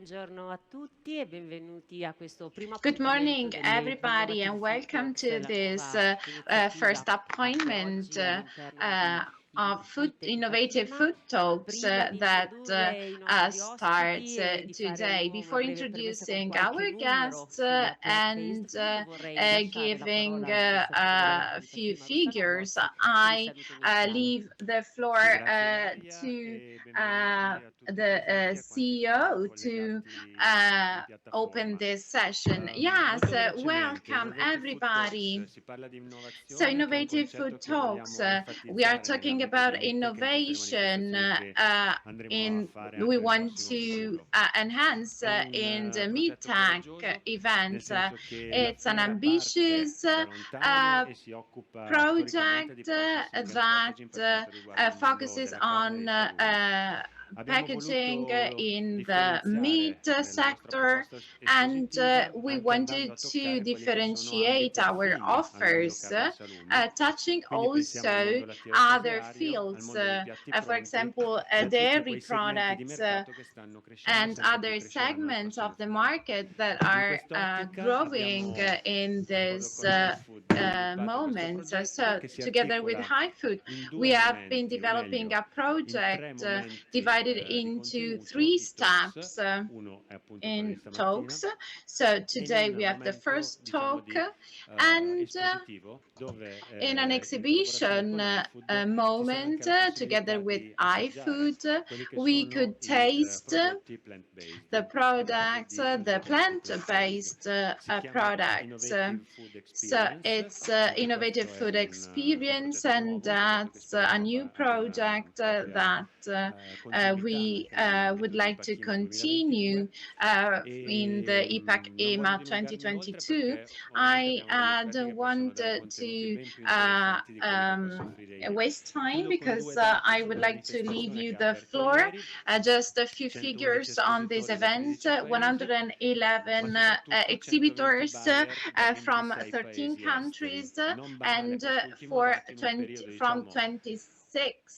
buongiorno a tutti e benvenuti a questo primo Good appuntamento morning, delle everybody, Innovative and Food welcome Talks, to la this nuova iniziativa first che appointment oggi all'interno di of food, Site innovative Ipachima. food talks Prima di that introdurre i nostri starts ospiti e di fare today. una Before breve premessa con introducing qualche our numero guests sulla plant-based and food, vorrei lasciare la giving parola all'amministratore a delegato few Ipachima, Rossano figures, Bozzi, per il I saluto iniziale. leave the floor Sì, grazie to Ilaria e benvenuti a tutti i the presenti e a quanti CEO sono to collegati in open piattaforma. this session. Yes, Molto velocemente, welcome Innovative Food everybody. Talks, si parla di So, innovazione, che è un Innovative concetto Food che Talks, vogliamo we are enfatizzare talking nell'ambito di about Meet, che è in tutte le innovation. manifestazioni che andremo a fare We anche nel want prossimo to futuro. enhance È in un the progetto MeetTech coraggioso, nel event. senso che la It's an fiera parte ambitious da lontano e si occupa storicamente di project processing and that packaging per quanto riguarda il mondo focuses della carne e on dei salumi. Abbiamo packaging voluto in the differenziare meat la nostra sector, proposta and espositiva we anche andando wanted a to toccare quelli che sono ambiti differentiate our affini al mondo offers, carne e salumi. touching Quindi pensiamo al also mondo other lattiero-caseario, al fields, mondo dei piatti for pronti example, e a tutti dairy quei segmenti di products mercato che stanno crescendo e and sempre più other cresceranno nel segments prossimo of the futuro. market that In are quest'ottica growing abbiamo in in this con High Food sviluppato questo moment. progetto So, che si together with articola High Food, in we due have been momenti, o developing a meglio, in tre project momenti divided di into contenuto, three i talks. steps Uno è appunto quello di in stamattina talks. So, e in today we un have the momento, first diciamo, talk, di and espositivo dove in an in collaborazione exhibition con iFood ci sarà anche moment la together possibilità with di assaggiare iFood, quelli che we sono could i taste prodotti the plant-based a base products, di the ingredienti plant-based. plant-based Si chiama products. Innovative Food So Experience. it's Anche innovative questo è food un experience, progetto and nuovo, un progetto che that's a speriamo new abbia project ampia that continuità we anche nell'ambito would di like to Pachima continue 2022. in the IPAC Non voglio EMA dilungarmi oltre 2022. perché ovviamente I abbiamo degli esperti che don't possono want dare contenuti to ben più interessanti di quelli che posso offrire io. waste time, Chiudo con because due dati I sulla would like to leave manifestazione you che ha the aperto floor. ieri: Just a few 111 figures on this espositori da event, 13 paesi, ma 111 soprattutto 120 exhibitors buyer da from 26 13 paesi esteri. countries, Non banale and quest'ultimo for dato in un 20, periodo, from diciamo, 26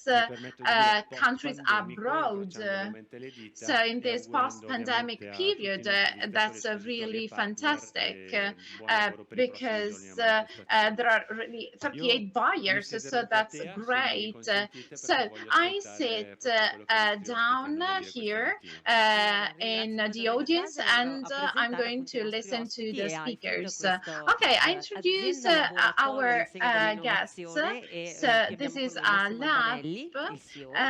mi permetto di dire countries post-pandemico, abroad. incrociando ovviamente le So dita in e this augurando post-pandemic ovviamente a tutti i period, nostri visitatori, that's espositori e really partner fantastic, buon lavoro per i prossimi giorni because a manifestazione. there are really Io 38 vi buyers, siederò so in that's platea se mi great. consentite, So perché voglio I sit ascoltare proprio quello che i nostri ospiti down hanno da dire questa here mattina. Allora, in ringrazio the Emanuele audience, Casa e vado and a I'm presentare going appunto i to nostri listen to ospiti the e iFood, speakers. questo Okay, I introduce azienda laboratorio our all'insegna guests. dell'innovazione So qui this abbiamo con is noi a Massimo lab. Ambanelli, il CEO.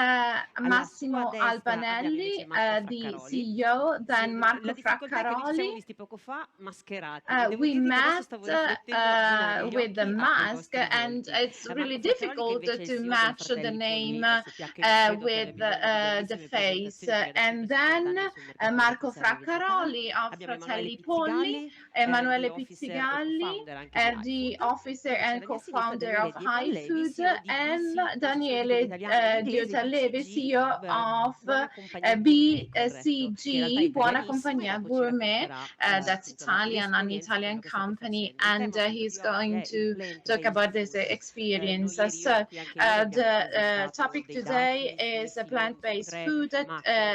Alla sua Massimo destra abbiamo invece Albanelli, Marco the Fraccaroli. CEO, then La Marco difficoltà è che non ci siamo Fraccaroli. visti poco fa mascherati e devo We dirvi che adesso met stavo riflettendo abbinare gli with the occhi ai mask, vostri and volti. it's really Marco Fraccaroli che difficult invece è il to CEO dei match the fratelli name Polli, SPA, che non credo che abbia with bisogno di the bellissime face. presentazioni per And esserci da 50 then anni sul mercato delle Marco conserve vegetali. Fraccaroli of Abbiamo Emanuele Fratelli Polli, Pizzigalli, RD Emanuele Officer e Pizzigalli, co-founder anche di RD iFood. officer E c'è and alla mia sinistra co-founder of Daniele High Diotallevi, Food, CEO di and BC, scritto in Daniele italiano e in inglese, Diotallevi, BCG, CEO of Buona Compagnia Gourmet, corretto, che in realtà è BCG, Buona italianissimo e Compagnia dopo ci Gourmet. racconterà That's appunto Italian, an l'esperienza e Italian quello che state company, facendo. Il and tema appunto di he's oggi going è il to talk plant-based about this food. experience. Noi ieri, io So, qui anche ieri abbiamo the presentato topic dei today dati sulle is a figure su plant-based tre food.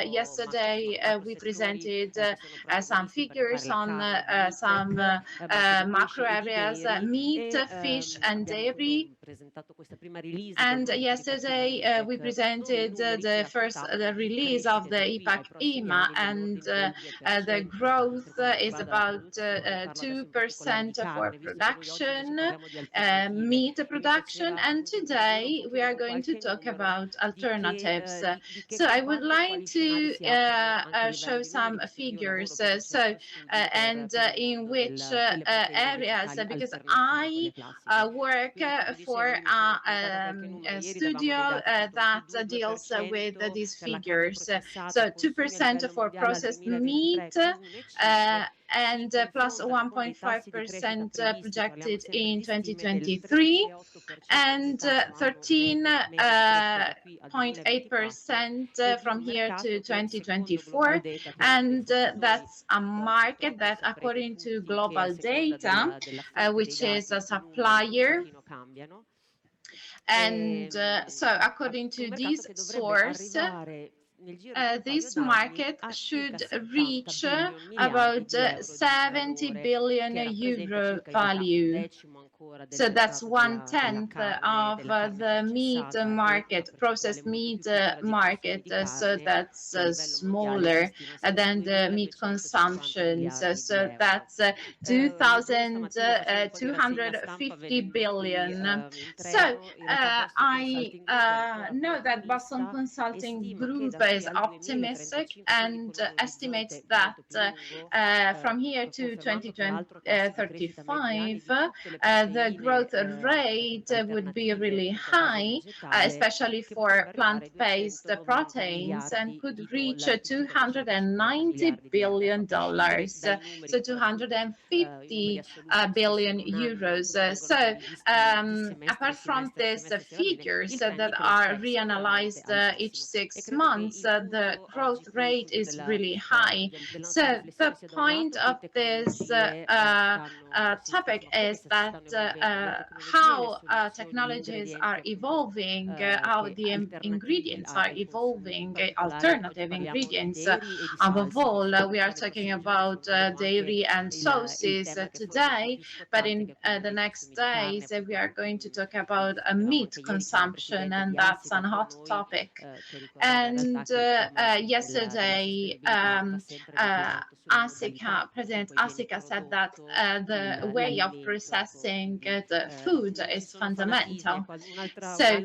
Yesterday, macro we settori presented che sono proprio some previsti per fare figures la on carne, di meat some tech, ma anche di macro pesce e di areas, dairy, meat, e fish, and abbiamo appunto dairy. presentato questa prima release del And gruppo di Pachima yesterday we Meeting, non i presented numeri che the ha first portato the di release of crescite the da qui IPAC ai prossimi EMA, anni and nell'ordine del the 2% per growth quanto is riguarda la about produzione. Parlo adesso in particolare di 2% for carne, visto che noi oggi invece production, parliamo di alternative, meat e mi production, piaceva and appunto introdurre un today we pochino are con going to qualche talk numero about di che, alternatives. di che So I would comparto e like quali scenari to si aprono anche a livello show di some numeri, visto il mio lavoro figures. proprio si è And per il in mondo which delle proteine areas, vegetali because alternative a quelle I classiche. work Quindi, come for dicevo, io mi sono appuntata qualche numero. a Ieri davamo studio dei dati appunto that più deals with 2% these per la carne figures. processata, So consumi a 2% livello for mondiale al processed meat, 2023 più 1,5, si and plus confrontano con dei tassi di crescita 1.5% previsti, parliamo projected sempre in di stime del 2023, 13,8% and auspicato anno medio di crescita da qui al 2024, 0.8% ed in from un here to mercato che secondo 2024. Global Data, che è uno dei And fornitori that's a che market proprio that, saprete according to tutti che a global seconda data, della fonte dei which is a dati i numeri un supplier, pochino cambiano. and so according Un to mercato this che dovrebbe source, arrivare this market should reach about 70 billion euro value. So that's 1/10 of the meat market, processed meat market. So that's smaller than the meat consumptions. So that's 2,250 billion. So I know that Boston Consulting Group is optimistic and estimates that from here to 2035, the growth rate would be really high, especially for plant-based proteins, and could reach $290 billion, so 250 billion euros. So apart from these figures that are reanalyzed each 6 months, the growth rate is really high. So the point of this topic is that how technologies are evolving, how the ingredients are evolving, alternative ingredients. Above all, we are talking about dairy and sauces today, but in the next days we are going to talk about meat consumption, and that's a hot topic. And yesterday, President Asica said that the way of processing the food is fundamental. So,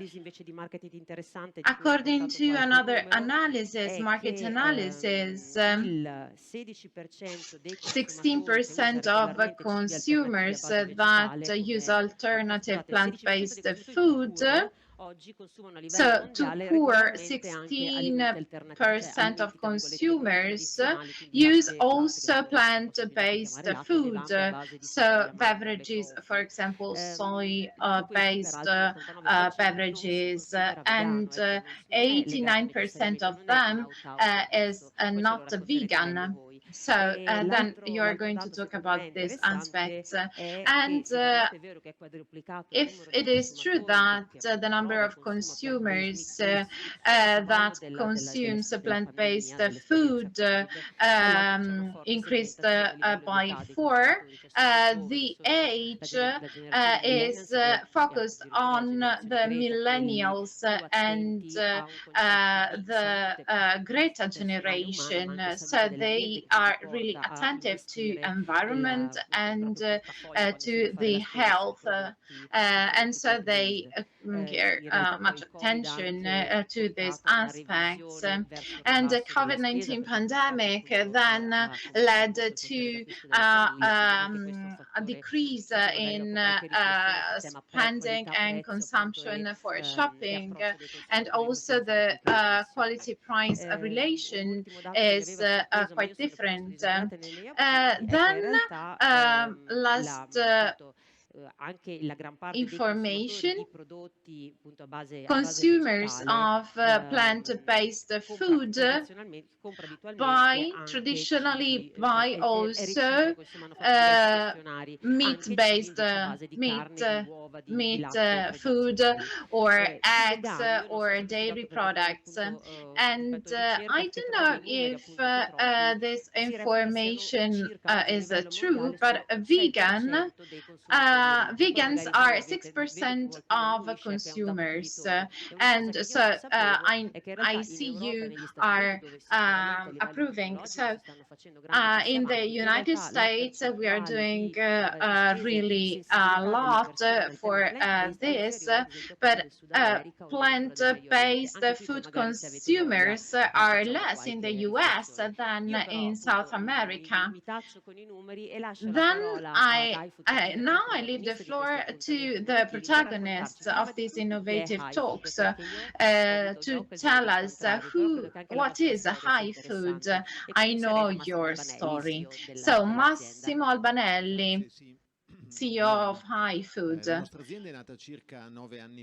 according to another analysis, market analysis, 16% of consumers that use alternative plant-based food, so to pour 16% of consumers use also plant-based food, so beverages, for example, soy-based beverages, and 89% of them is not vegan. So then you're going to talk about these aspects. And if it is true that the number of consumers that consumes plant-based food increased by 4, the age is focused on the millennials and the Greta generation. So they are really attentive to environment and to the health, and so they care much attention to these aspects. And the COVID-19 pandemic then led to a decrease in spending and consumption for shopping, and also the quality price relation is quite different. Then last information, consumers of plant-based food traditionally buy also meat-based meat food or eggs or dairy products. And I don't know if this information is true, but vegans are 6% of consumers, and so I see you are approving. So in the United States, we are doing really a lot for this, but plant-based food consumers are less in the US than in South America. Then now I leave the floor to the protagonists of these innovative talks to tell us what is high food. I know your story. So Massimo Albanelli. CEO of High Food.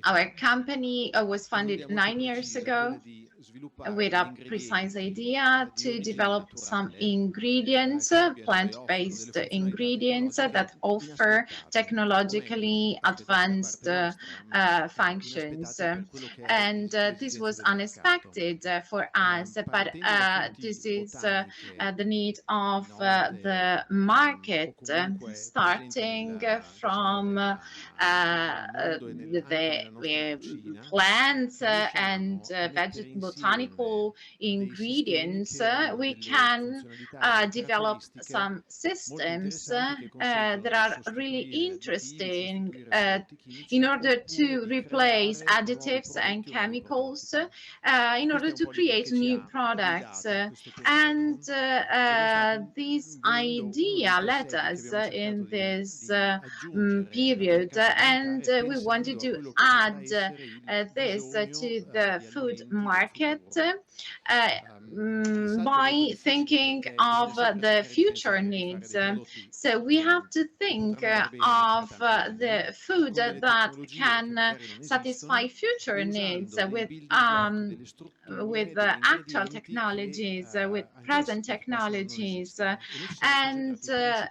Our company was founded 9 years ago with a precise idea to develop some ingredients, plant-based ingredients that offer technologically advanced functions. And this was unexpected for us, but this is the need of the market, starting from the plants and botanical ingredients. We can develop some systems that are really interesting in order to replace additives and chemicals, in order to create new products. And this idea led us in this period, and we wanted to add this to the food market by thinking of the future needs. So we have to think of the food that can satisfy future needs with actual technologies, with present technologies. And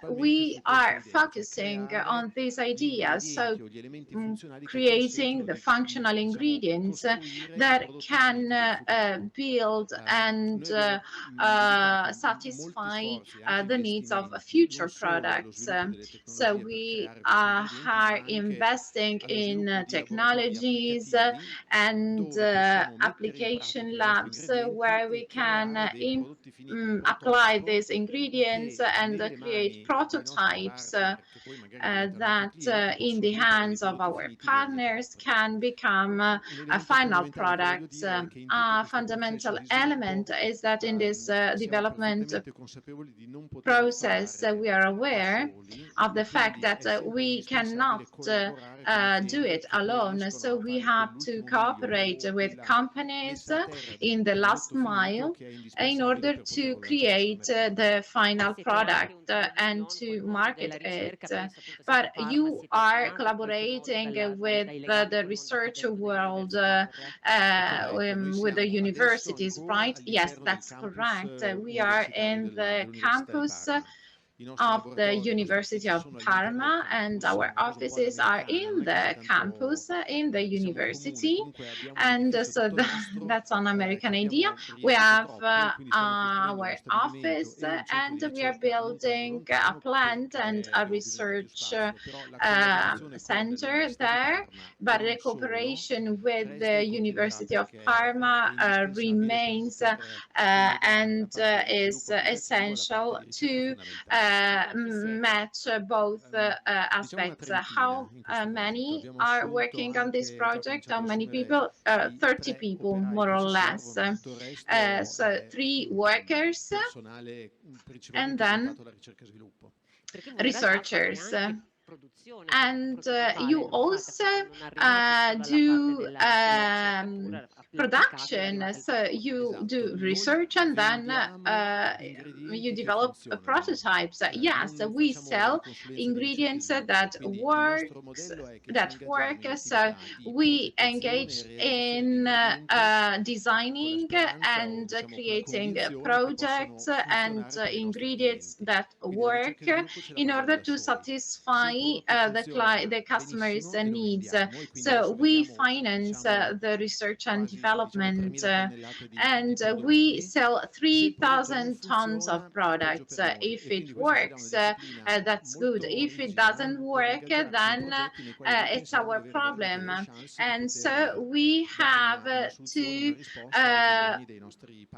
we are focusing on these ideas, so creating the functional ingredients that can build and satisfy the needs of future products. So we are investing in technologies and application labs where we can apply these ingredients and create prototypes that in the hands of our partners can become a final product. A fundamental element is that in this development process, we are aware of the fact that we cannot do it alone. So we have to cooperate with companies in the last mile in order to create the final product and to market it. But you are collaborating with the research world, with the universities, right? Yes, that's correct. We are in the campus of the University of Parma, and our offices are in the campus in the university. And so that's an American idea. We have our office, and we are building a plant and a research center there. But the cooperation with the University of Parma remains and is essential to match both aspects. How many are working on this project? How many people? 30 people, more or less. So 3 workers and then researchers. And you also do production, so you do research and then you develop prototypes. Yes, we sell ingredients that work. So we engage in designing and creating projects and ingredients that work in order to satisfy the customer's needs. So we finance the research and development, and we sell 3,000 tons of products. If it works, that's good. If it doesn't work, then it's our problem. And so we have to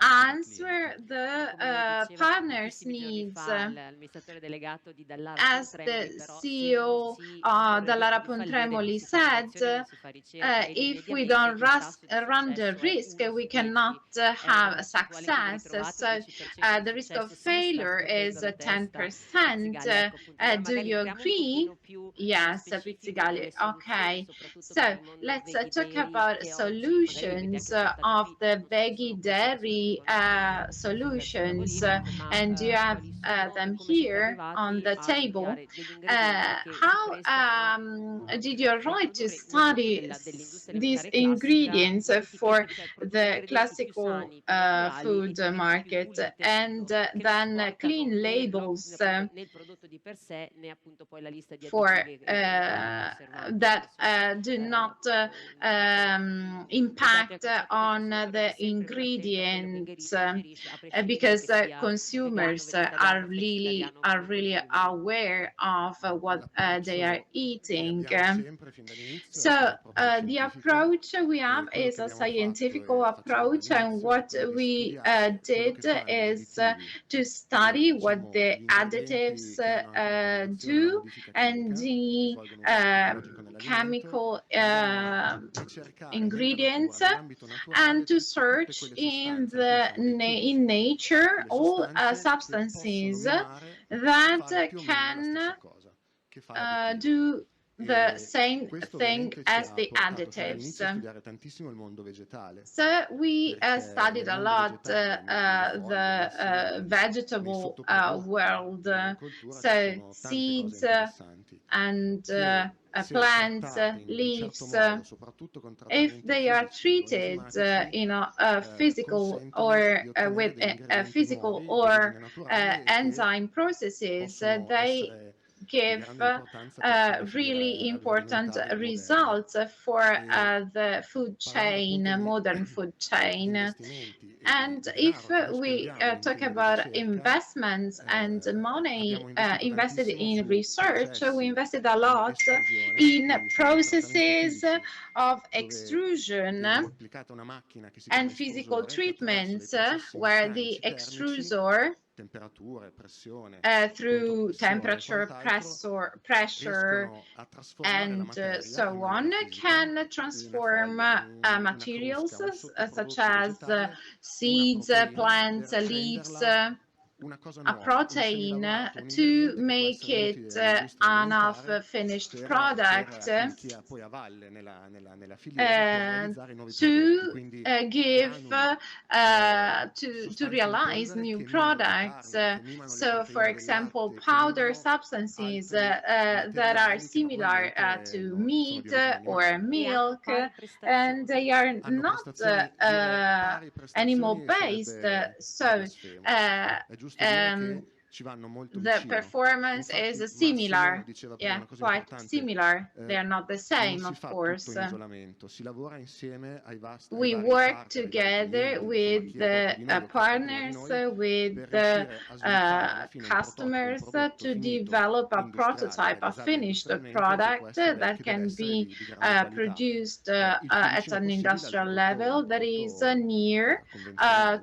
answer the partners' needs. As the CEO Dallara Pontremoli said, if we don't run around the risk, we cannot have success. So the risk of failure is 10%. Do you agree? Yes, Pizzigalli. Okay. So let's talk about solutions of the Veggy Dairy solutions, and you have them here on the table. How did you arrive to study these ingredients for the classical food market and then clean labels for that do not impact on the ingredients because consumers are really aware of what they are eating. So the approach we have is a scientific approach, and what we did is to study what the additives do and the chemical ingredients, and to search in nature all substances that can do the same thing as the additives. So we studied a lot the vegetable world, so seeds and plants, leaves, if they are treated in a physical or with a physical or enzyme processes, they give really important results for the food chain, modern food chain. And if we talk about investments and money invested in research, we invested a lot in processes of extrusion and physical treatments where the extrusor through temperature, pressure, and so on, can transform materials such as seeds, plants, leaves, a protein to make it enough finished product to give to realize new products. So for example, powder substances that are similar to meat or milk, and they are not animal based, so the performance is similar, quite similar. They are not the same, of course. We work together with the partners, with the customers to develop a prototype, a finished product that can be produced at an industrial level that is near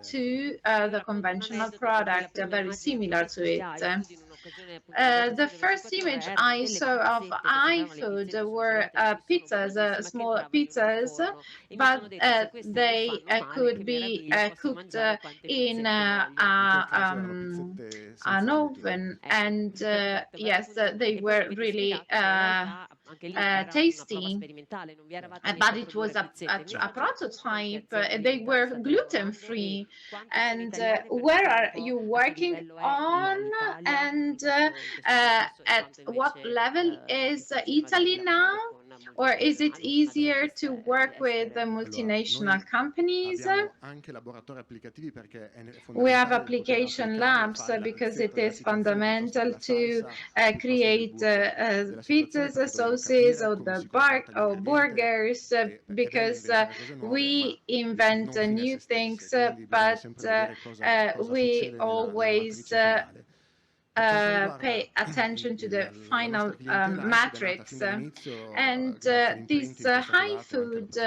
to the conventional product, very similar to it. The first image I saw of iFood were pizzas, small pizzas, but they could be cooked in an oven, and yes, they were really tasty, but it was a prototype. They were gluten-free. And where are you working on, and at what level is Italy now? Or is it easier to work with the multinational companies? We have application labs because it is fundamental to create pizzas, sauces, or burgers, because we invent new things, but we always pay attention to the final matrix. And this iFood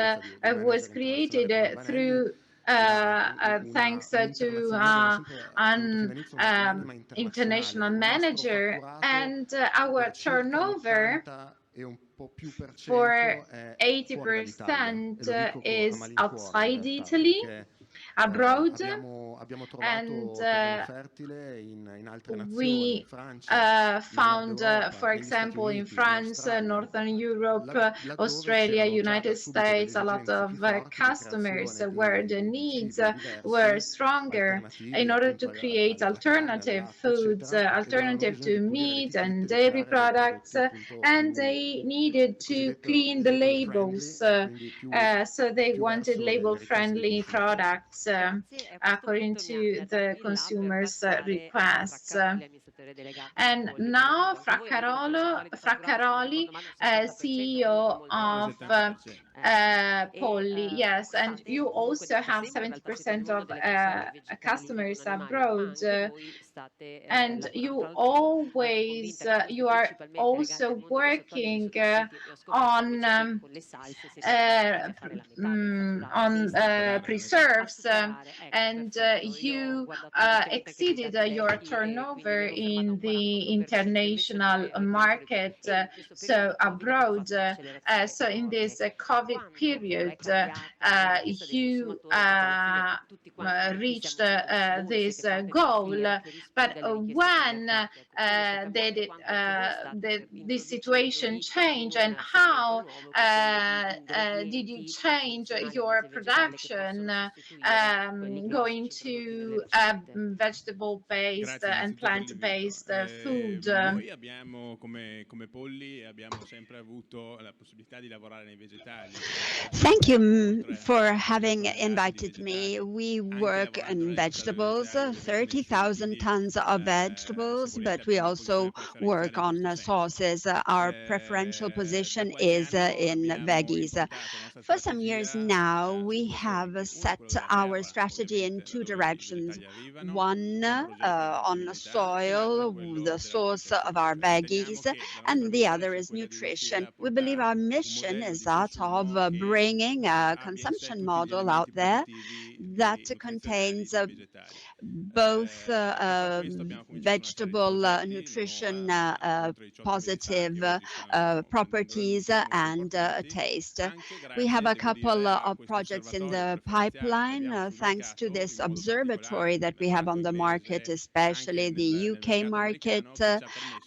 was created through thanks to an international manager, and our turnover For 80% is outside Italy, abroad, and we found, for example, in France, Northern Europe, Australia, United States, a lot of customers where the needs were stronger in order to create alternative foods, alternative to meat and dairy products, and they needed to clean the labels, so they wanted label-friendly products according to the consumers' requests. And now Fraccaroli, CEO of Polli, yes, and you also have 70% of customers abroad, and you are also working on preserves, and you exceeded your turnover in the international market, so abroad. So in this COVID period, you reached this goal. But when did this situation change, and how did you change your production going to vegetable-based and plant-based food? Noi abbiamo come Polli abbiamo sempre avuto la possibilità di lavorare nei vegetali. Thank you for having invited me. We work in vegetables, 30,000 tons of vegetables, but we also work on sauces. Our preferential position is in veggies. For some years now, we have set our strategy in two directions. One on soil, the source of our veggies, and the other is nutrition. We believe our mission is that of bringing a consumption model out there that contains both vegetable nutrition positive properties and taste. We have a couple of projects in the pipeline thanks to this observatory that we have on the market, especially the UK market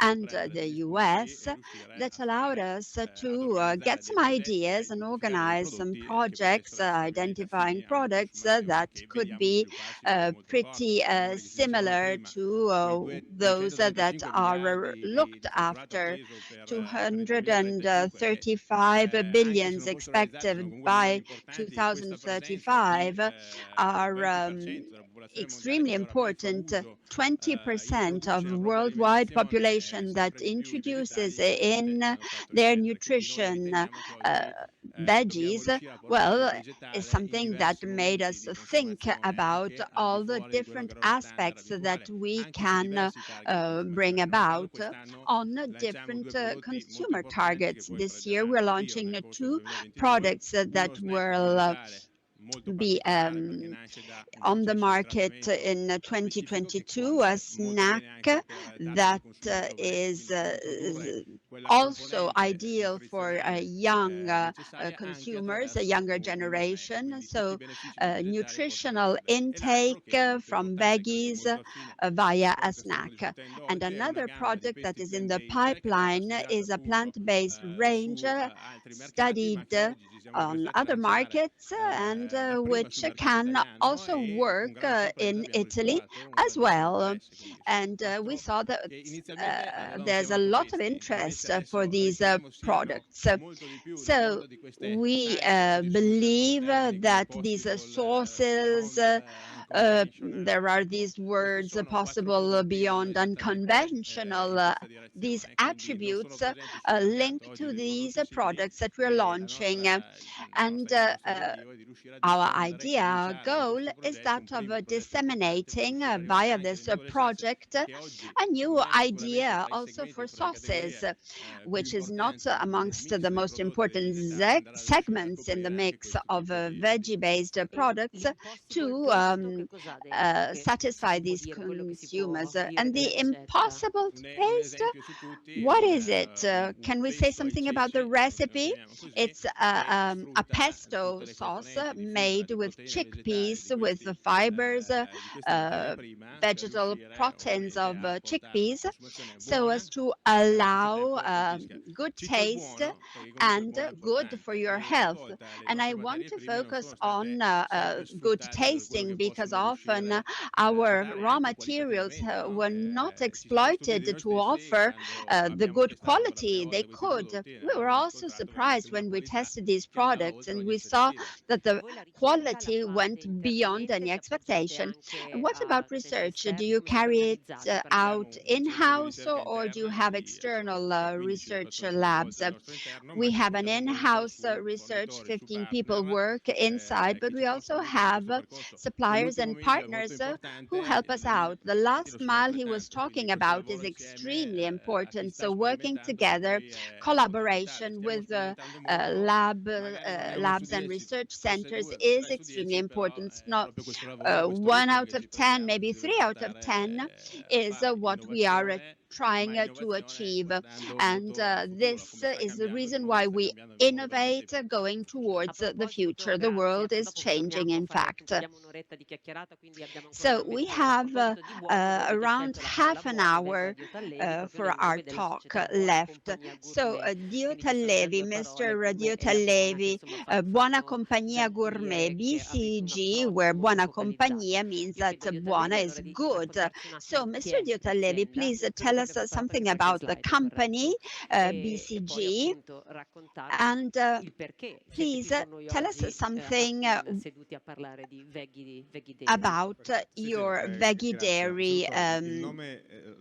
and the US, that allowed us to get some ideas and organize some projects identifying products that could be pretty similar to those that are looked after. 235 billions expected by 2035 are extremely important. 20% of worldwide population that introduces in their nutrition veggies, well, is something that made us think about all the different aspects that we can bring about on different consumer targets. This year, we're launching 2 products that will be on the market in 2022, a snack that is also ideal for young consumers, a younger generation. So nutritional intake from veggies via a snack. And another product that is in the pipeline is a plant-based range studied on other markets and which can also work in Italy as well. And we saw that there's a lot of interest for these products. So we believe that these sources, there are these words possible beyond unconventional, these attributes linked to these products that we're launching. And our idea, our goal is that of disseminating via this project a new idea also for sauces, which is not amongst the most important segments in the mix of veggie-based products, to satisfy these consumers. And the impossible taste, what is it? Can we say something about the recipe? It's a pesto sauce made with chickpeas, with the fibers, vegetal proteins of chickpeas, so as to allow good taste and good for your health. And I want to focus on good tasting, because often our raw materials were not exploited to offer the good quality they could. We were also surprised when we tested these products and we saw that the quality went beyond any expectation. And what about research? Do you carry it out in-house, or do you have external research labs? We have an in-house research, 15 people work inside, but we also have suppliers and partners who help us out. The last mile he was talking about is extremely important. So working together, collaboration with labs and research centers is extremely important. It's not 1 out of 10, maybe 3 out of 10 is what we are trying to achieve. And this is the reason why we innovate going towards the future. The world is changing, in fact. So we have around half an hour for our talk left. So Diotallevi, Mr. Diotallevi, Buona Compagnia Gourmet, BCG, where Buona Compagnia means that Buona is good. So Mr. Diotallevi, please tell us something about the company, BCG, and please tell us something about your Veggy Dairy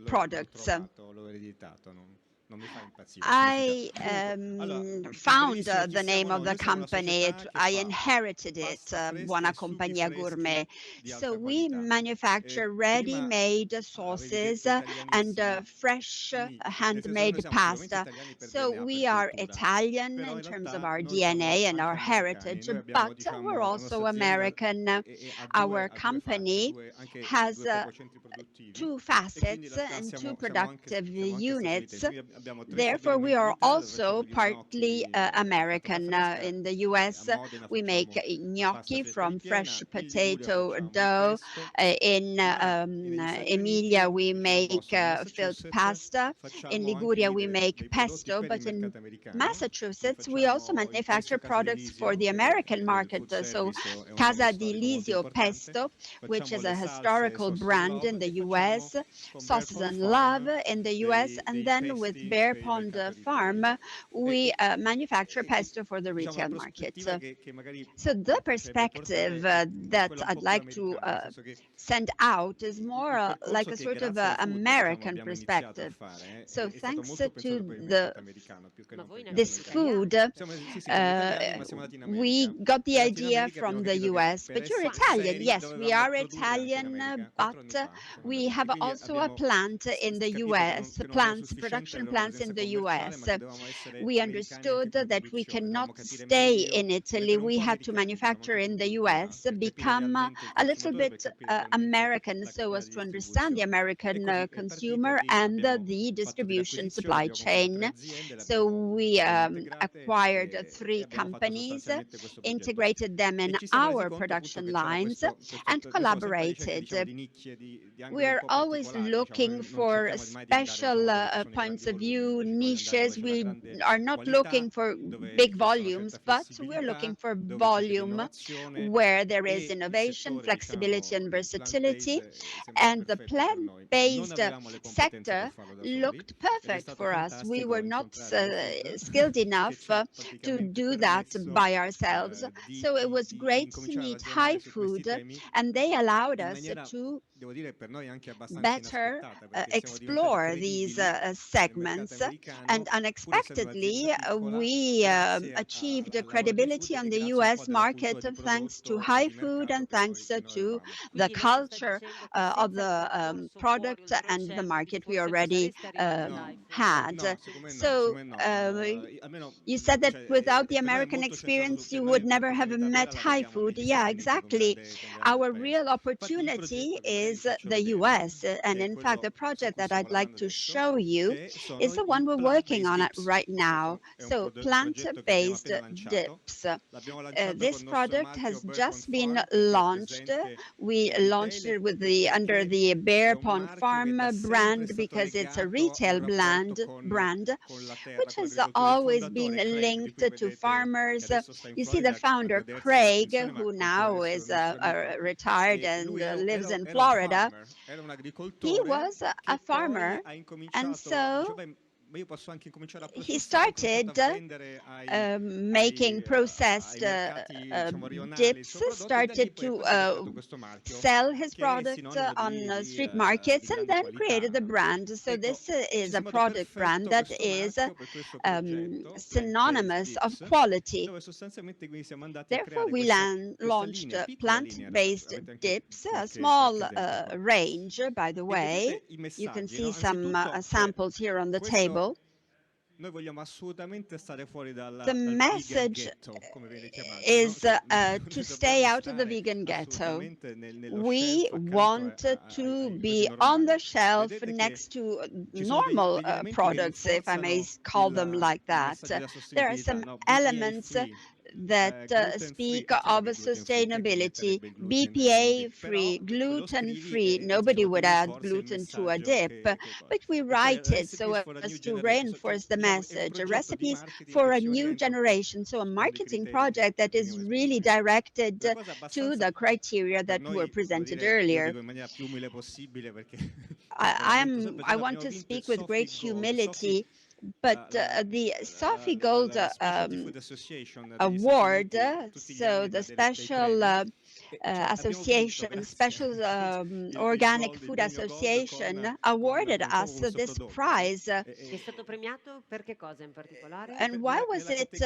products. I found the name of the company. I inherited it, Buona Compagnia Gourmet. So we manufacture ready-made sauces and fresh handmade pasta. So we are Italian in terms of our DNA and our heritage, but we're also American. Our company has 2 facets and 2 productive units. Therefore, we are also partly American. In the US, we make gnocchi from fresh potato dough. In Emilia, we make filled pasta. In Liguria, we make pesto. But in Massachusetts, we also manufacture products for the American market. So Casa di Lisio Pesto, which is a historical brand in the US, Sauces and Love in the US, and then with Bear Pond Farm, we manufacture pesto for the retail market. So the perspective that I'd like to send out is more like a sort of American perspective. So thanks to this food, we got the idea from the US. But you're Italian. Yes, we are Italian, but we have also a plant in the US, production plants in the US. We understood that we cannot stay in Italy. We had to manufacture in the US, become a little bit American so as to understand the American consumer and the distribution supply chain. So we acquired 3 companies, integrated them in our production lines, and collaborated. We're always looking for special points of view, niches. We are not looking for big volumes, but we're looking for volume where there is innovation, flexibility, and versatility. And the plant-based sector looked perfect for us. We were not skilled enough to do that by ourselves. So it was great to meet High Food, and they allowed us to better explore these segments. And unexpectedly, we achieved credibility on the US market thanks to high food and thanks to the culture of the product and the market we already had. So you said that without the American experience, you would never have met high food. Yeah, exactly. Our real opportunity is the US. And in fact, the project that I'd like to show you is the one we're working on right now. So plant-based dips. This product has just been launched. We launched it with under the Bear Pond Farm brand because it's a retail brand, which has always been linked to farmers. You see the founder, Craig, who now is retired and lives in Florida. He was a farmer, and so he started making processed dips, started to sell his products on street markets, and then created the brand. So this is a product brand that is synonymous of quality. Therefore, we launched plant-based dips, a small range, by the way. You can see some samples here on the table. The message is to stay out of the vegan ghetto. We want to be on the shelf next to normal products, if I may call them like that. There are some elements that speak of sustainability, BPA-free, gluten-free. Nobody would add gluten to a dip, but we write it so as to reinforce the message, recipes for a new generation. So a marketing project that is really directed to the criteria that were presented earlier. I want to speak with great humility, but the Sophie Gold Award, so the special association, special organic food association awarded us this prize. And why was it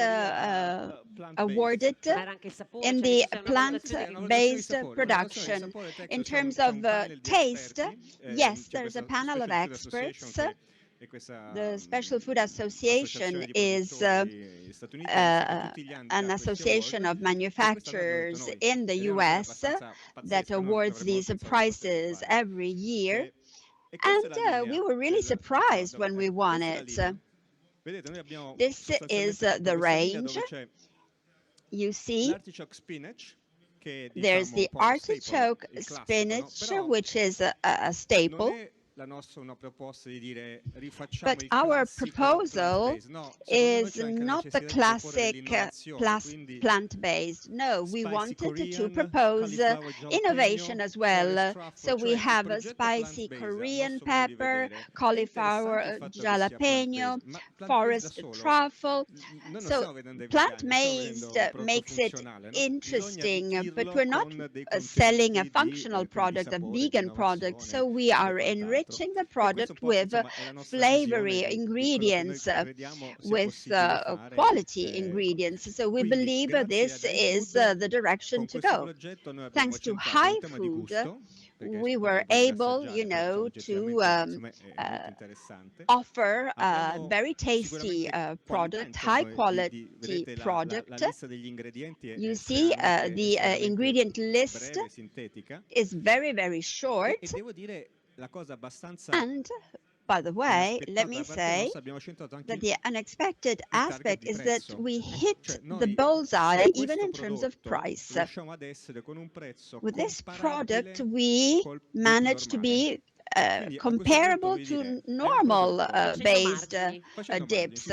awarded? In the plant-based production. In terms of taste, yes, there's a panel of experts. The Special Food Association is an association of manufacturers in the US that awards these prizes every year. And we were really surprised when we won it. This is the range. You see, there's the artichoke spinach, which is a staple. But our proposal is not the classic plant-based. No, we wanted to propose innovation as well. So we have a spicy Korean pepper, cauliflower jalapeno, forest truffle. So plant-based makes it interesting, but we're not selling a functional product, a vegan product. So we are enriching the product with flavory ingredients, with quality ingredients. So we believe this is the direction to go. Thanks to high food, we were able, to offer a very tasty product, high quality product. You see, the ingredient list is very, very short. And by the way, let me say that the unexpected aspect is that we hit the bullseye even in terms of price. With this product, we managed to be comparable to normal based dips.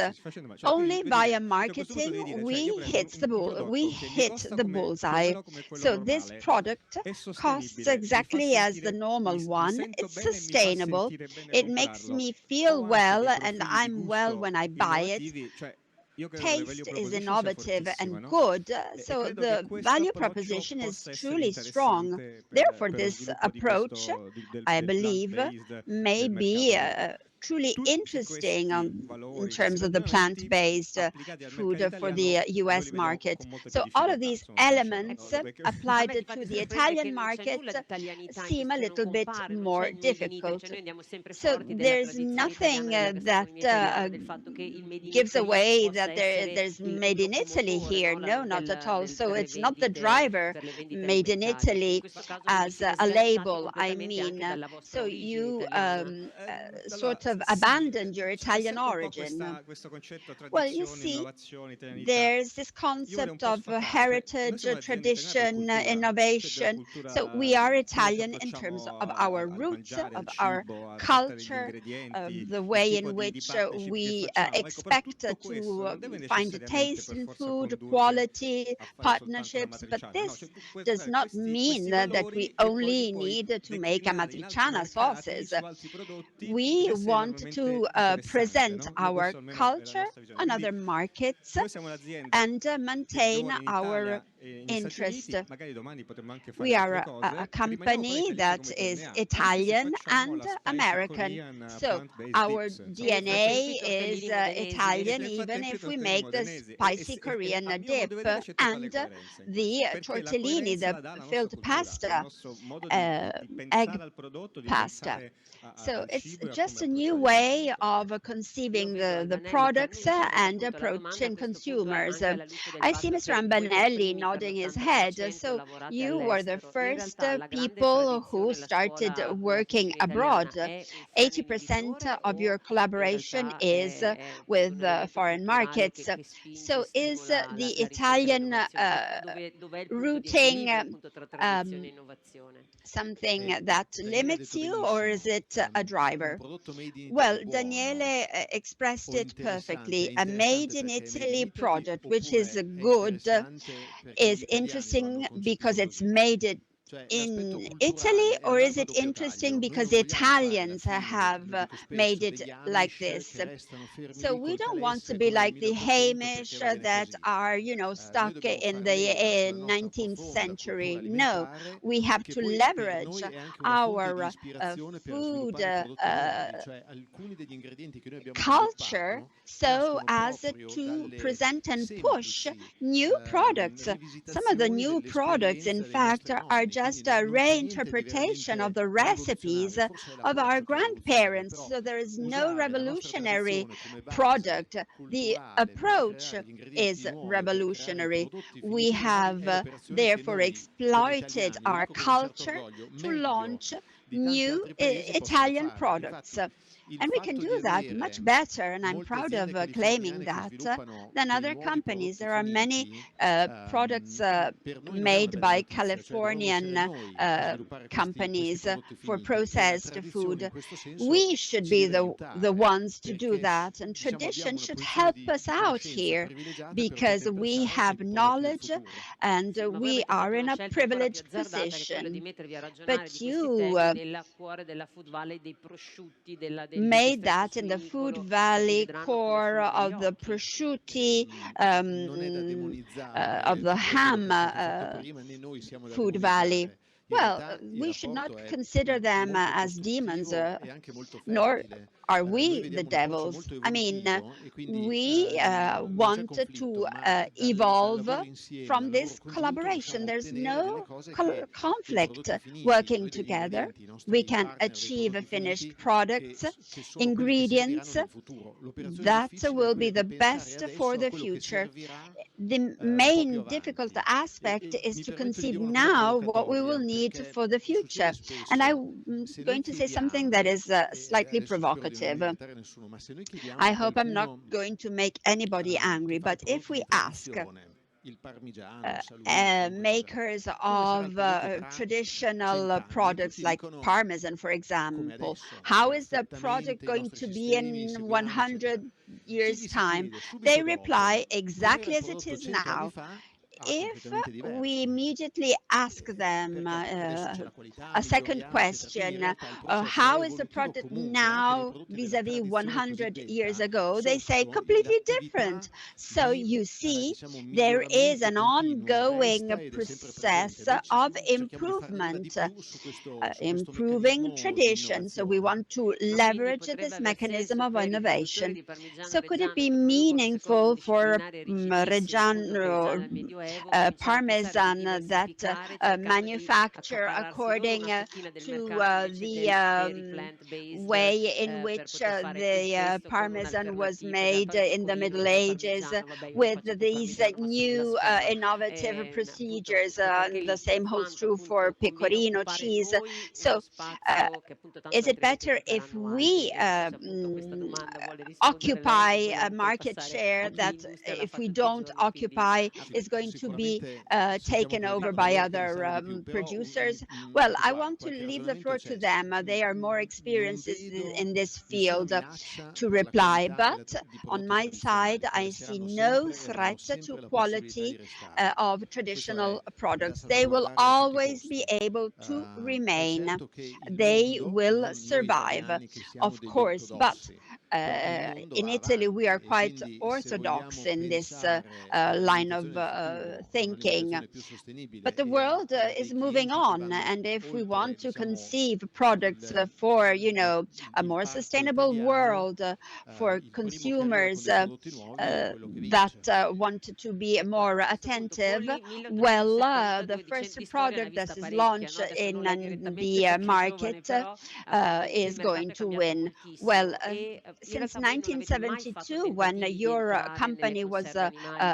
Only via marketing we hit the bullseye. So this product costs exactly as the normal one. It's sustainable. It makes me feel well, and I'm well when I buy it. taste is innovative and good, so the value proposition is truly strong. Therefore, this approach, I believe, may be truly interesting in terms of the plant-based food for the US market. So all of these elements applied to the Italian market seem a little bit more difficult. So there's nothing that gives away that there's made in Italy here. No, not at all. So it's not the driver made in Italy as a label, I mean. So you sort of abandoned your Italian origin. Well, you see, there's this concept of heritage, tradition, innovation. So we are Italian in terms of our roots, of our culture, of the way in which we expect to find a taste in food, quality, partnerships. But this does not mean that we only need to make amatriciana sauces. We want to present our culture on other markets and maintain our interest. We are a company that is Italian and American. So our DNA is Italian, even if we make the spicy Korean dip and the tortellini, the filled pasta, egg pasta. So it's just a new way of conceiving the products and approaching consumers. I see Mr. Ambanelli nodding his head. So you were the first people who started working abroad. 80% of your collaboration is with foreign markets. So is the Italian routing something that limits you, or is it a driver? Well, Daniele expressed it perfectly. A made in Italy product, which is good, is interesting because it's made in Italy, or is it interesting because Italians have made it like this? So we don't want to be like the Hamish that are, stuck in the 19th century. No, we have to leverage our food culture so as to present and push new products. Some of the new products, in fact, are just a reinterpretation of the recipes of our grandparents. So there is no revolutionary product. The approach is revolutionary. We have therefore exploited our culture to launch new Italian products. And we can do that much better, and I'm proud of claiming that, than other companies. There are many products made by Californian companies for processed food. We should be the ones to do that, and tradition should help us out here because we have knowledge and we are in a privileged position. But you made that in the Food Valley core of the prosciutti, of the ham Food Valley. Well, we should not consider them as demons, nor are we the devils. I mean, we want to evolve from this collaboration. There's no conflict working together. We can achieve finished products, ingredients that will be the best for the future. The main difficult aspect is to conceive now what we will need for the future. And I'm going to say something that is slightly provocative. I hope I'm not going to make anybody angry, but if we ask makers of traditional products like Parmesan, for example, how is the product going to be in 100 years' time? They reply exactly as it is now. if we immediately ask them a second question, how is the product now vis-à-vis 100 years ago? They say completely different. So you see, there is an ongoing process of improvement, improving tradition. So we want to leverage this mechanism of innovation. So could it be meaningful for Reggiano Parmesan that manufacture according to the way in which the Parmesan was made in the Middle Ages with these new innovative procedures? The same holds true for pecorino cheese. So is it better if we occupy a market share that if we don't occupy is going to be taken over by other producers? Well, I want to leave the floor to them. They are more experienced in this field to reply. But on my side, I see no threat to quality of traditional products. They will always be able to remain. They will survive, of course, but in Italy, we are quite orthodox in this line of thinking. But the world is moving on, and if we want to conceive products for, a more sustainable world, for consumers that want to be more attentive, well, the first product that is launched in the market is going to win. Well, since 1972, when your company was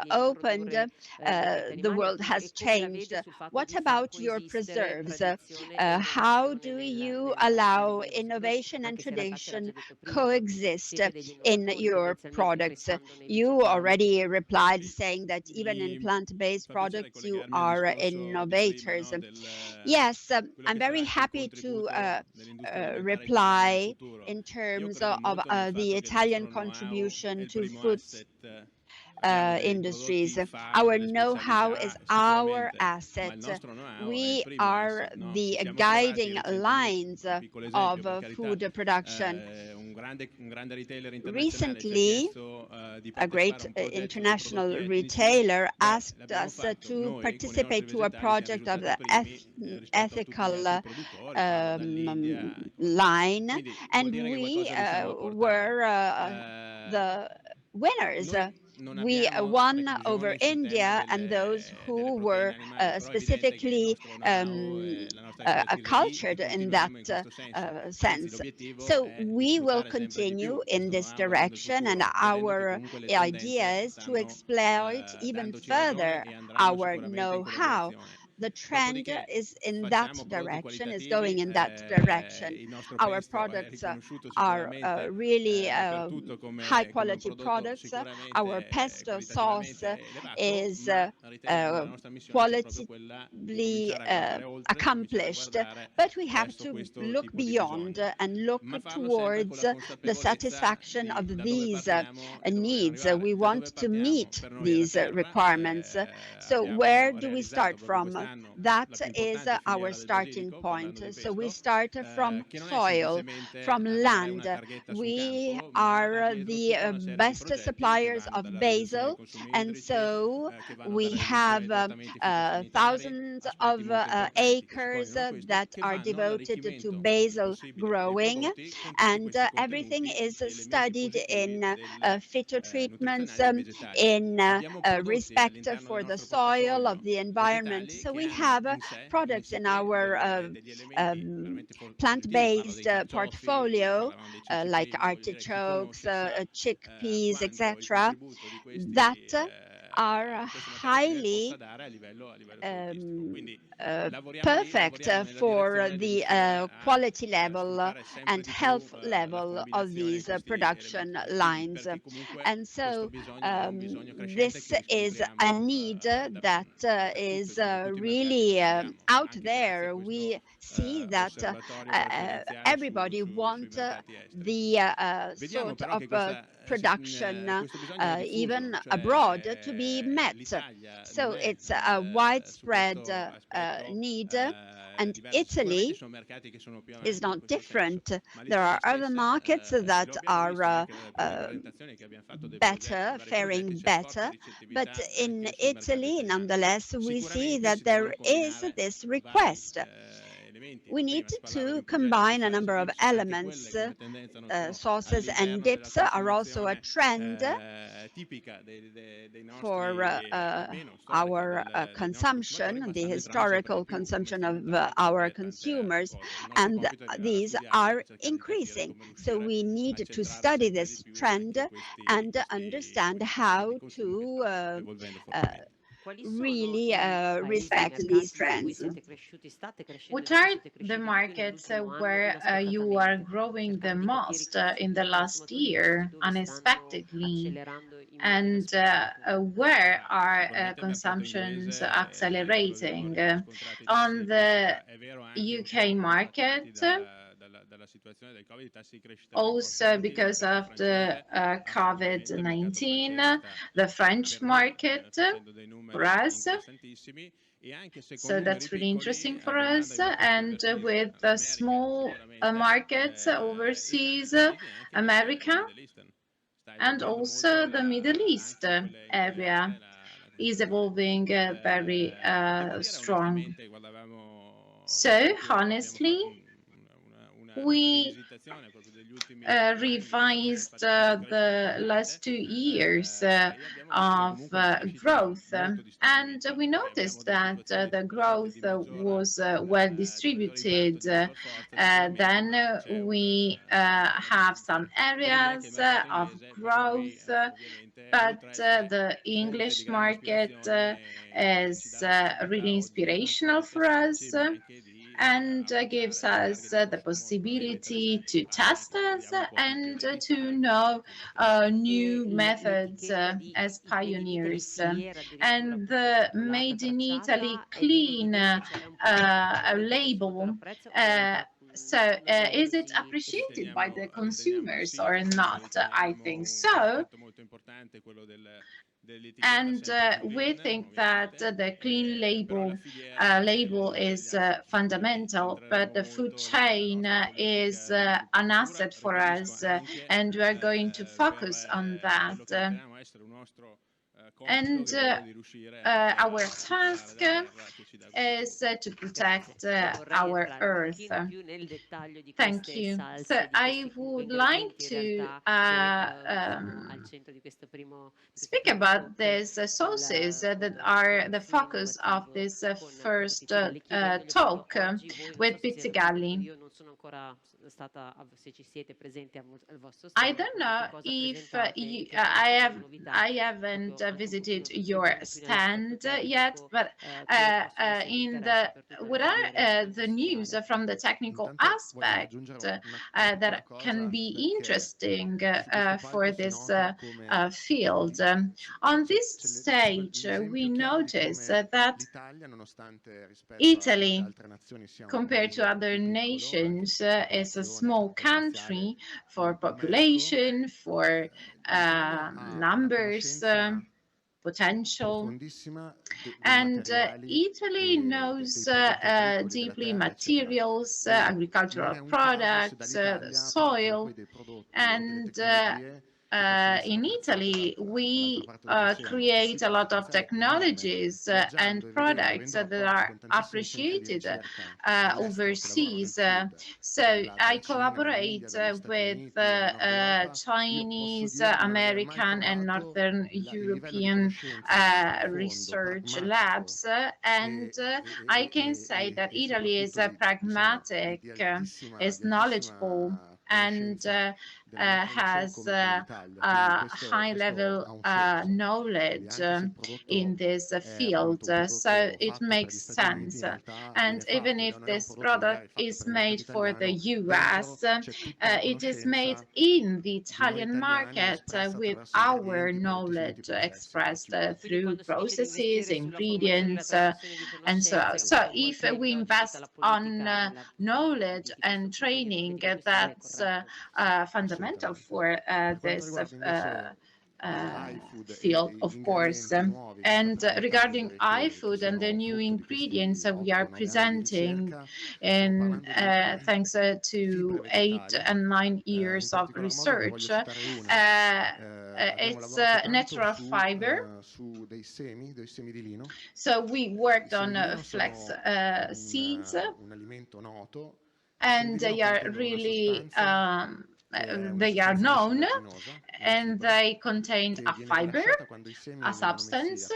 opened, the world has changed. What about your preserves? How do you allow innovation and tradition coexist in your products? You already replied saying that even in plant-based products, you are innovators. Yes, I'm very happy to reply in terms of the Italian contribution to food industries. Our know-how is our asset. We are the guiding lines of food production. Recently, a great international retailer asked us to participate to a project of the ethical line, and we were the winners. We won over India and those who were specifically cultured in that sense. So we will continue in this direction, and our idea is to exploit even further our know-how. The trend is in that direction, is going in that direction. Our products are really high quality products. Our pesto sauce is qualitatively accomplished, but we have to look beyond and look towards the satisfaction of these needs. We want to meet these requirements. So where do we start from? That is our starting point. So we start from soil, from land. We are the best suppliers of basil, and so we have thousands of acres that are devoted to basil growing, and everything is studied in phytotreatments, in respect for the soil, of the environment. So we have products in our plant-based portfolio, like artichokes, chickpeas, etc., that are highly perfect for the quality level and health level of these production lines. And so this is a need that is really out there. We see that everybody wants the sort of production even abroad to be met. So it's a widespread need, and Italy is not different. There are other markets that are better, faring better, but in Italy, nonetheless, we see that there is this request. We need to combine a number of elements. Sauces and dips are also a trend for our consumption, the historical consumption of our consumers, and these are increasing. So we need to study this trend and understand how to really respect these trends. What are the markets where you are growing the most in the last year unexpectedly? And where are consumptions accelerating? On the UK market, also because of the COVID-19, the French market for us. So that's really interesting for us. And with the small markets overseas, America, and also the Middle East area is evolving very strong. So honestly, we revised the last 2 years of growth, and we noticed that the growth was well distributed. Then we have some areas of growth, but the English market is really inspirational for us, and gives us the possibility to test us and to know new methods as pioneers. And the Made in Italy clean label, so is it appreciated by the consumers or not? I think so. And we think that the clean label is fundamental, but the food chain is an asset for us, and we are going to focus on that. And our task is to protect our earth. Thank you. So I would like to speak about these sauces that are the focus of this first talk with Pizzigalli. I don't know if I haven't visited your stand yet, but what are the news from the technical aspect that can be interesting for this field? On this stage, we notice that Italy, compared to other nations, is a small country for population, for numbers, potential. And Italy knows deeply materials, agricultural products, soil, and in Italy, we create a lot of technologies and products that are appreciated overseas. So I collaborate with Chinese, American, and Northern European research labs, and I can say that Italy is pragmatic, is knowledgeable, and has a high level knowledge in this field. So it makes sense. And even if this product is made for the US, it is made in the Italian market with our knowledge expressed through processes, ingredients, and so on. So if we invest on knowledge and training, that's fundamental. fundamental for this field, of course. And regarding iFood and the new ingredients we are presenting, and thanks to 8 and 9 years of research, it's natural fiber. So we worked on flax seeds, and they are really they are known, and they contain a fiber, a substance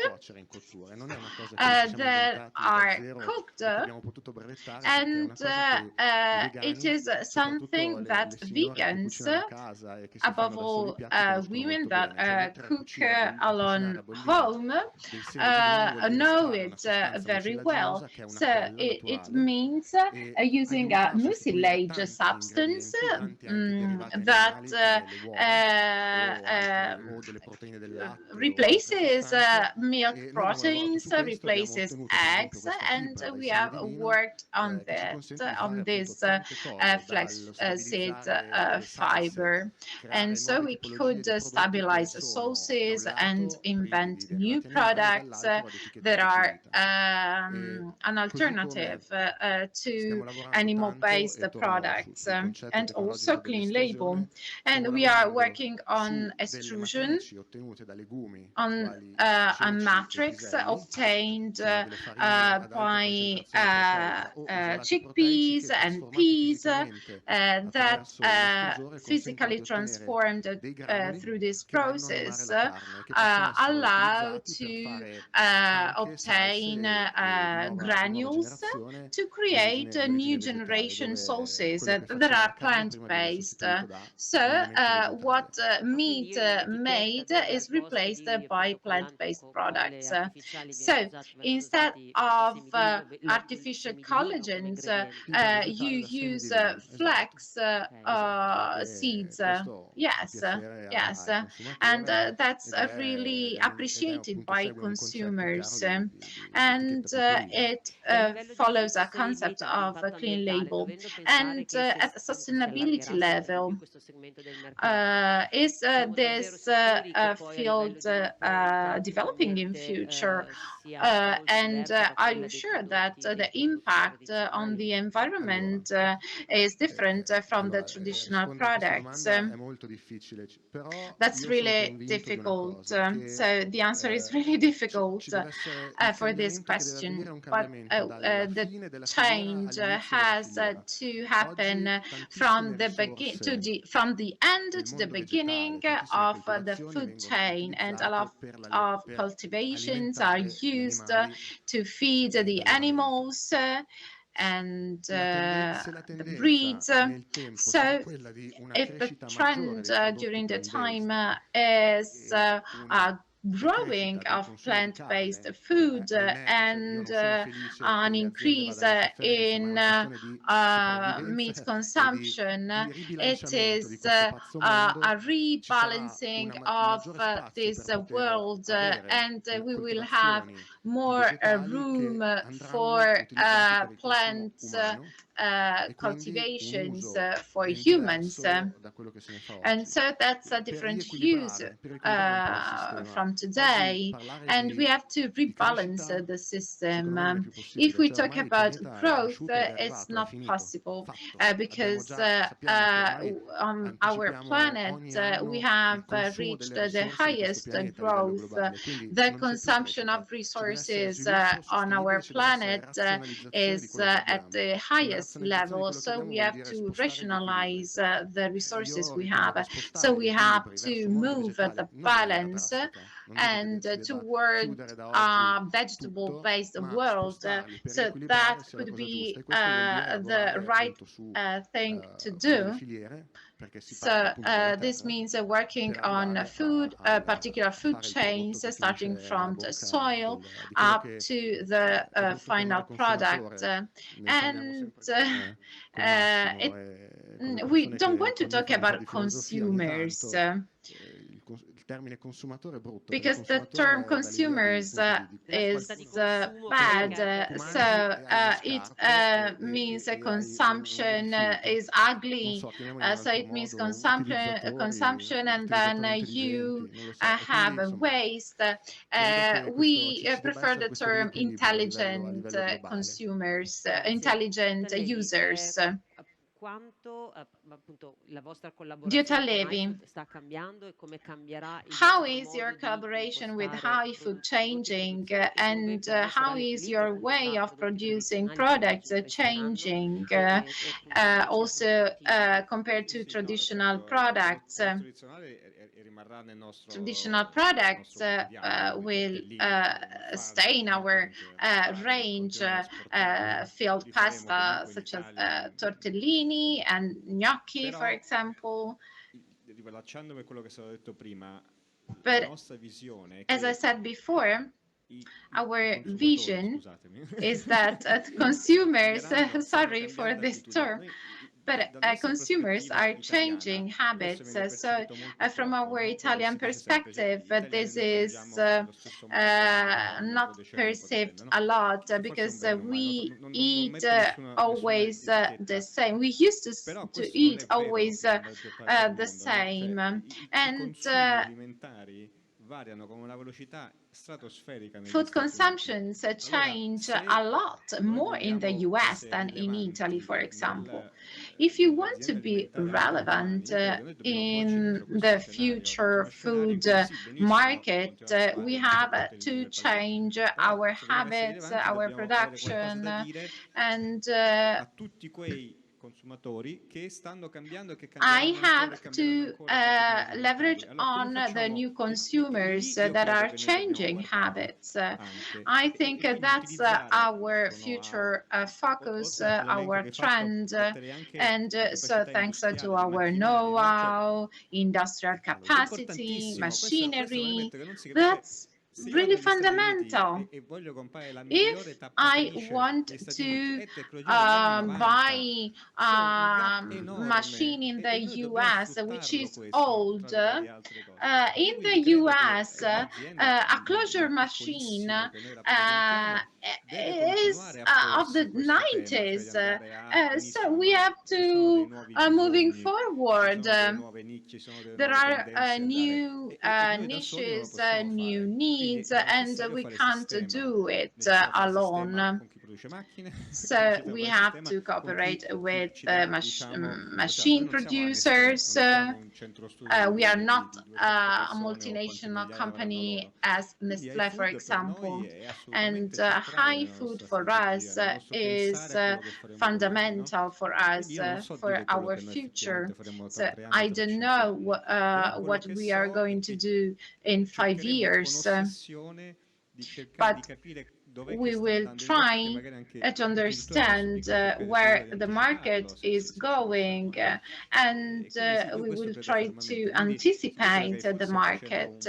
that are cooked, and it is something that vegans, above all women that cook alone home, know it very well. So it means using a mucilage substance that replaces milk proteins, replaces eggs, and we have worked on that, on this flax seed fiber. And so we could stabilize sauces and invent new products that are an alternative to animal-based products, and also clean label. And we are working on extrusion, on a matrix obtained by chickpeas and peas that physically transformed through this process allow to obtain granules to create new generation sauces that are plant-based. So what meat made is replaced by plant-based products. So instead of artificial collagens, you use flax seeds. Yes, yes, and that's really appreciated by consumers, and it follows a concept of a clean label. And at a sustainability level, is this field developing in future? And are you sure that the impact on the environment is different from the traditional products? That's really difficult. So the answer is really difficult for this question. But the change has to happen from the end to the beginning of the food chain, and a lot of cultivations are used to feed the animals and the breeds. So if the trend during the time is growing of plant-based food and an increase in meat consumption, it is a rebalancing of this world, and we will have more room for plant cultivations for humans. And so that's a different use from today, and we have to rebalance the system. If we talk about growth, it's not possible because on our planet we have reached the highest growth. The consumption of resources on our planet is at the highest level, so we have to rationalize the resources we have. So we have to move the balance and toward a vegetable-based world. So that could be the right thing to do. So this means working on food, particular food chains, starting from the soil up to the final product. And we don't want to talk about consumers. because the term consumers is bad. So it means consumption is ugly. So it means consumption, and then you have a waste. We prefer the term intelligent consumers, intelligent users. Quanto appunto la vostra Diotallevi, sta cambiando e come cambierà il how is your collaboration with HiFood changing, and how is your way of producing products changing, also compared to traditional products? Traditional products will stay in our range, filled pasta such as tortellini and gnocchi, for example. But as I said before, our vision is that consumers, sorry for this term, but consumers are changing habits. So from our Italian perspective, this is not perceived a lot because we eat always the same. We used to eat always the same. And food consumptions change a lot more in the US than in Italy, for example. If you want to be relevant in the future food market, we have to change our habits, our production, and I have to leverage on the new consumers that are changing habits. I think that's our future focus, our trend, and so thanks to our know-how, industrial capacity, machinery, that's really fundamental. If I want to buy a machine in the US which is old, in the US a closure machine is of the 90s, so we have to moving forward. There are new niches, new needs, and we can't do it alone. So we have to cooperate with machine producers. We are not a multinational company as Nestlé, for example, and HiFood for us is fundamental for us, for our future. So I don't know what we are going to do in 5 years, but we will try to understand where the market is going, and we will try to anticipate the market.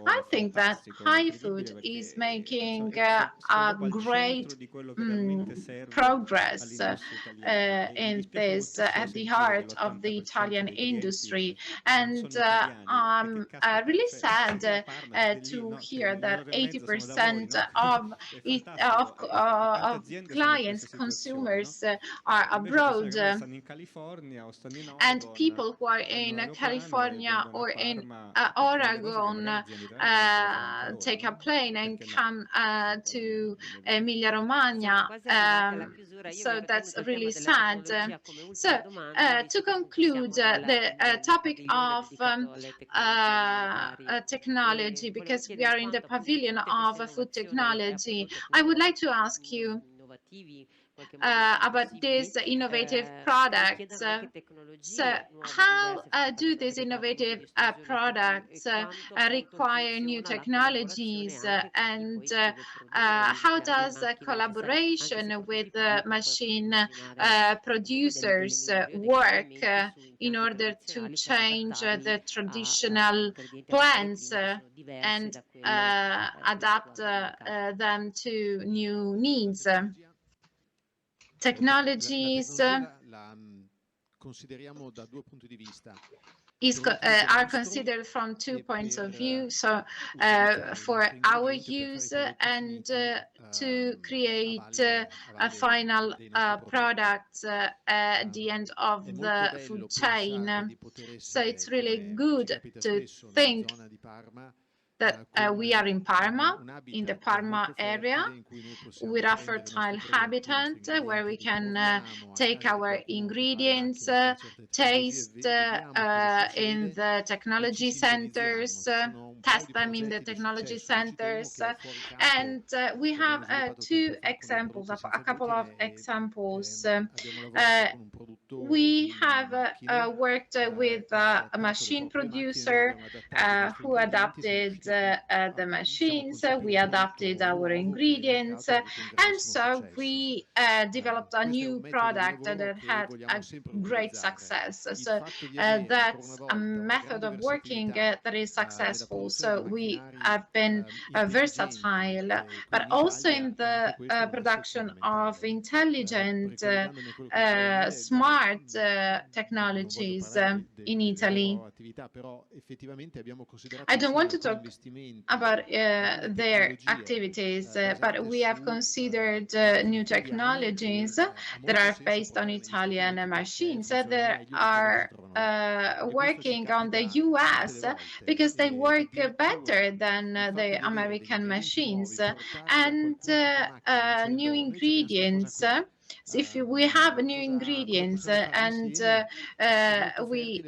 I think that HiFood is making a great progress in this at the heart of the Italian industry, and I'm really sad to hear that 80% of clients, consumers are abroad, and people who are in California or in Oregon take a plane and come to Emilia-Romagna. So that's really sad. So to conclude the topic of technology, because we are in the pavilion of food technology, I would like to ask you about these innovative products. So how do these innovative products require new technologies, and how does collaboration with machine producers work in order to change the traditional plants and adapt them to new needs? Technologies consideriamo da 2 punti di vista. are considered from 2 points of view. So for our use and to create a final product at the end of the food chain. So it's really good to think that we are in Parma, in the Parma area, with a fertile habitat where we can take our ingredients, taste in the technology centers, test them in the technology centers. And we have two examples, a couple of examples. We have worked with a machine producer who adapted the machines. We adapted our ingredients, and so we developed a new product that had a great success. So that's a method of working that is successful. So we have been versatile, but also in the production of intelligent, smart technologies in Italy. I don't want to talk about their activities, but we have considered new technologies that are based on Italian machines that are working on the US because they work better than the American machines, and new ingredients. So if we have new ingredients and we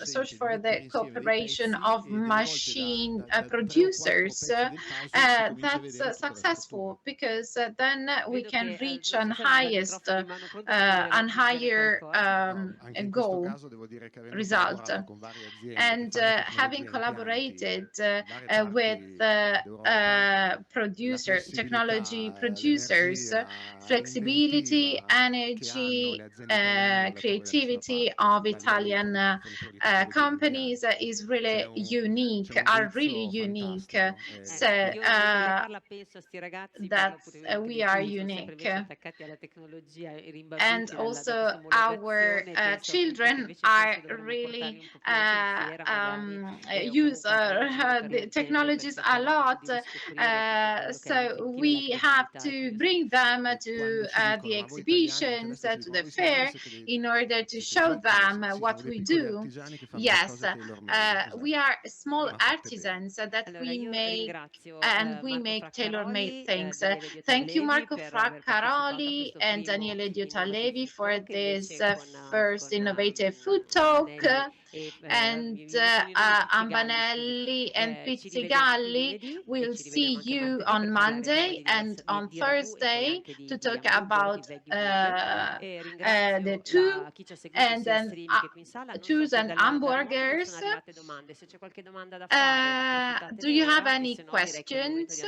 search for the cooperation of machine producers, that's successful because then we can reach an higher goal result. And having collaborated with technology producers, flexibility, energy, creativity of Italian companies is really unique, are really unique. So that's we are unique. And also our children are really use the technologies a lot. So we have to bring them to the exhibitions, to the fair, in order to show them what we do. Yes, we are small artisans that we make, and we make tailor-made things. Thank you, Marco Fraccaroli and Daniele Diotallevi for this first innovative food talk. And Ambanelli and Pizzigalli will see you on Monday and on Thursday to talk about the two and then twos and hamburgers. Do you have any questions?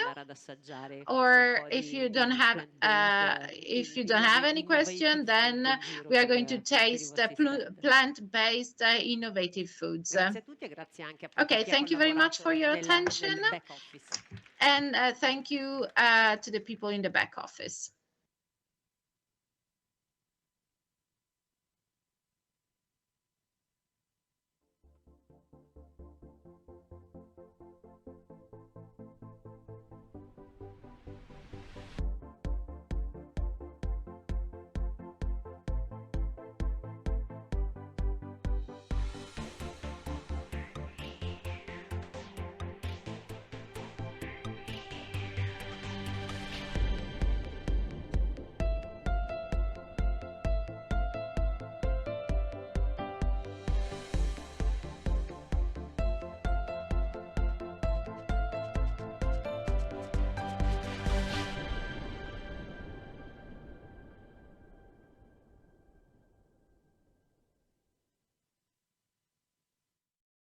Or if you don't have any question, then we are going to taste plant-based innovative foods. Okay, thank you very much for your attention, and thank you to the people in the back office.